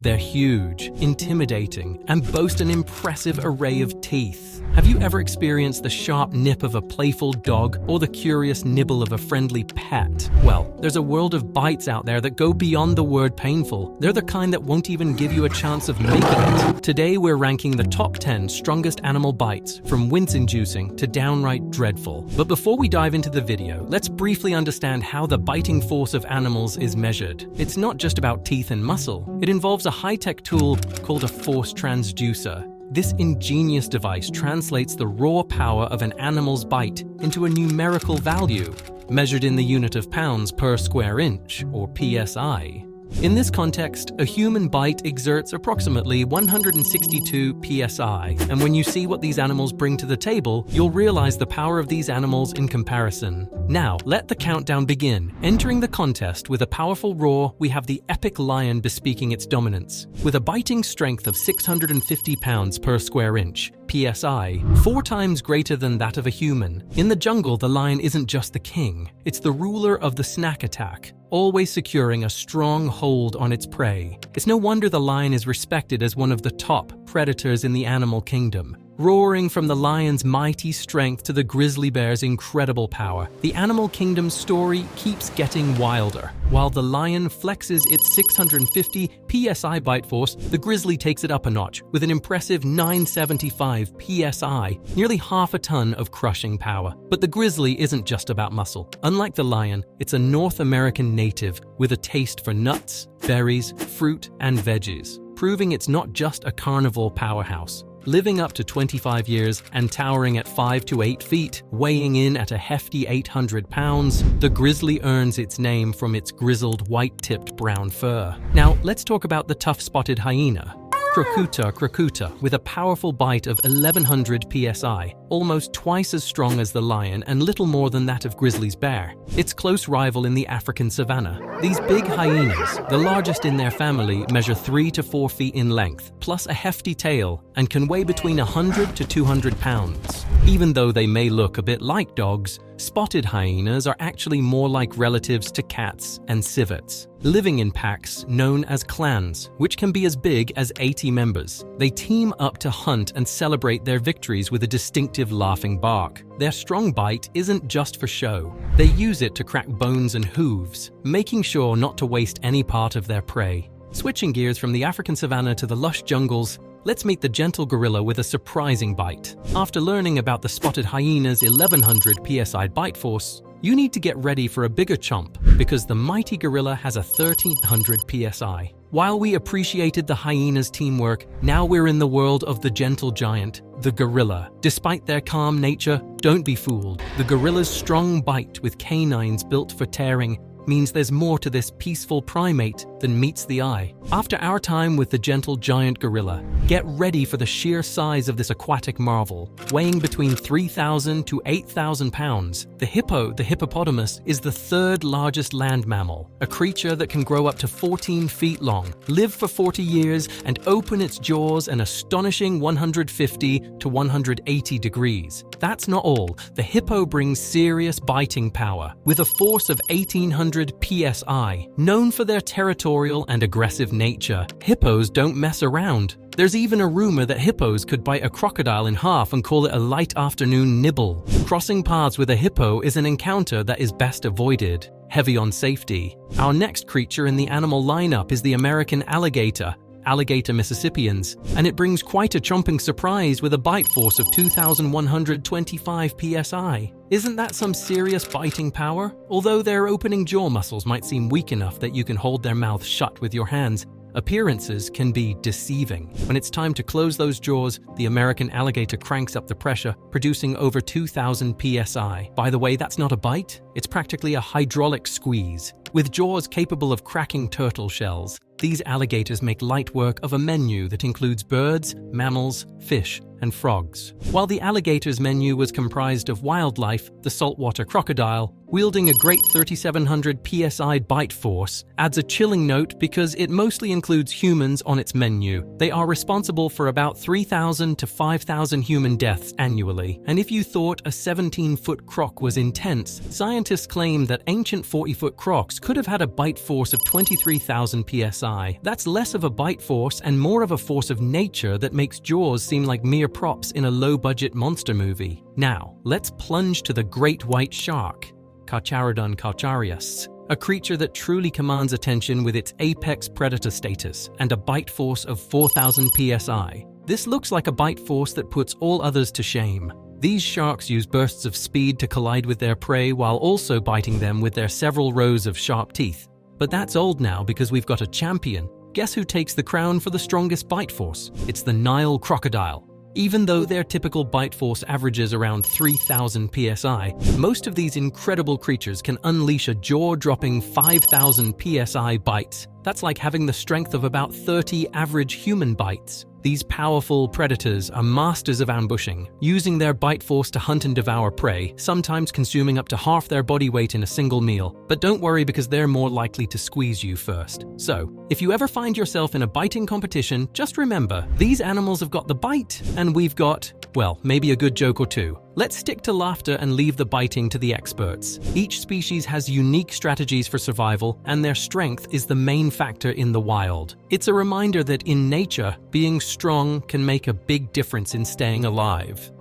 They're huge, intimidating, and boast an impressive array of teeth. Have you ever experienced the sharp nip of a playful dog or the curious nibble of a friendly pet? Well, there's a world of bites out there that go beyond the word painful. They're the kind that won't even give you a chance of making it. Today, we're ranking the top 10 strongest animal bites, from wince-inducing to downright dreadful. But before we dive into the video, let's briefly understand how the biting force of animals is measured. It's not just about teeth and muscle. It involves a high-tech tool called a force transducer. This ingenious device translates the raw power of an animal's bite into a numerical value, measured in the unit of pounds per square inch, or PSI. In this context, a human bite exerts approximately 162 psi, and when you see what these animals bring to the table, you'll realize the power of these animals in comparison. Now, let the countdown begin. Entering the contest with a powerful roar, we have the epic lion bespeaking its dominance. With a biting strength of 650 pounds per square inch, PSI, 4 times greater than that of a human. In the jungle, the lion isn't just the king, it's the ruler of the snack attack, always securing a strong hold on its prey. It's no wonder the lion is respected as one of the top predators in the animal kingdom. Roaring from the lion's mighty strength to the grizzly bear's incredible power, the animal kingdom's story keeps getting wilder. While the lion flexes its 650 psi bite force, the grizzly takes it up a notch with an impressive 975 psi, nearly half a ton of crushing power. But the grizzly isn't just about muscle. Unlike the lion, it's a North American native with a taste for nuts, berries, fruit, and veggies, proving it's not just a carnivore powerhouse. Living up to 25 years and towering at 5 to 8 feet, weighing in at a hefty 800 pounds, the grizzly earns its name from its grizzled, white-tipped brown fur. Now, let's talk about the tough-spotted hyena. Crocuta, with a powerful bite of 1100 psi, almost twice as strong as the lion and little more than that of grizzly's bear. Its close rival in the African savanna. These big hyenas, the largest in their family, measure 3 to 4 feet in length, plus a hefty tail, and can weigh between 100 to 200 pounds. Even though they may look a bit like dogs, spotted hyenas are actually more like relatives to cats and civets, living in packs known as clans, which can be as big as 80 members. They team up to hunt and celebrate their victories with a distinctive laughing bark. Their strong bite isn't just for show. They use it to crack bones and hooves, making sure not to waste any part of their prey. Switching gears from the African savanna to the lush jungles, let's meet the gentle gorilla with a surprising bite. After learning about the spotted hyena's 1100 psi bite force, you need to get ready for a bigger chomp, because the mighty gorilla has a 1300 psi. While we appreciated the hyena's teamwork, now we're in the world of the gentle giant, the gorilla. Despite their calm nature, don't be fooled. The gorilla's strong bite with canines built for tearing means there's more to this peaceful primate than meets the eye. After our time with the gentle giant gorilla, get ready for the sheer size of this aquatic marvel. Weighing between 3,000 to 8,000 pounds, the hippopotamus, is the third largest land mammal, a creature that can grow up to 14 feet long, live for 40 years, and open its jaws an astonishing 150 to 180 degrees. That's not all. The hippo brings serious biting power, with a force of 1,800 psi. Known for their territorial and aggressive nature, hippos don't mess around. There's even a rumor that hippos could bite a crocodile in half and call it a light afternoon nibble. Crossing paths with a hippo is an encounter that is best avoided. Heavy on safety. Our next creature in the animal lineup is the American alligator, Alligator mississippians, and it brings quite a chomping surprise with a bite force of 2,125 psi. Isn't that some serious biting power? Although their opening jaw muscles might seem weak enough that you can hold their mouth shut with your hands, appearances can be deceiving. When it's time to close those jaws, the American alligator cranks up the pressure, producing over 2,000 psi. By the way, that's not a bite, it's practically a hydraulic squeeze. With jaws capable of cracking turtle shells, these alligators make light work of a menu that includes birds, mammals, fish, and frogs. While the alligator's menu was comprised of wildlife, the saltwater crocodile, wielding a great 3,700 psi bite force, adds a chilling note because it mostly includes humans on its menu. They are responsible for about 3,000 to 5,000 human deaths annually. And if you thought a 17-foot croc was intense, scientists claim that ancient 40-foot crocs could have had a bite force of 23,000 psi. psi. That's less of a bite force and more of a force of nature that makes Jaws seem like mere props in a low-budget monster movie. Now, let's plunge to the great white shark, Carcharodon carcharias, a creature that truly commands attention with its apex predator status and a bite force of 4,000 psi. This looks like a bite force that puts all others to shame. These sharks use bursts of speed to collide with their prey while also biting them with their several rows of sharp teeth. But that's old now because we've got a champion. Guess who takes the crown for the strongest bite force? It's the Nile crocodile. Even though their typical bite force averages around 3,000 psi, most of these incredible creatures can unleash a jaw-dropping 5,000 psi bites. That's like having the strength of about 30 average human bites. These powerful predators are masters of ambushing, using their bite force to hunt and devour prey, sometimes consuming up to half their body weight in a single meal. But don't worry because they're more likely to squeeze you first. So, if you ever find yourself in a biting competition, just remember, these animals have got the bite, and we've got, well, maybe a good joke or two. Let's stick to laughter and leave the biting to the experts. Each species has unique strategies for survival, and their strength is the main factor in the wild. It's a reminder that in nature, being strong can make a big difference in staying alive.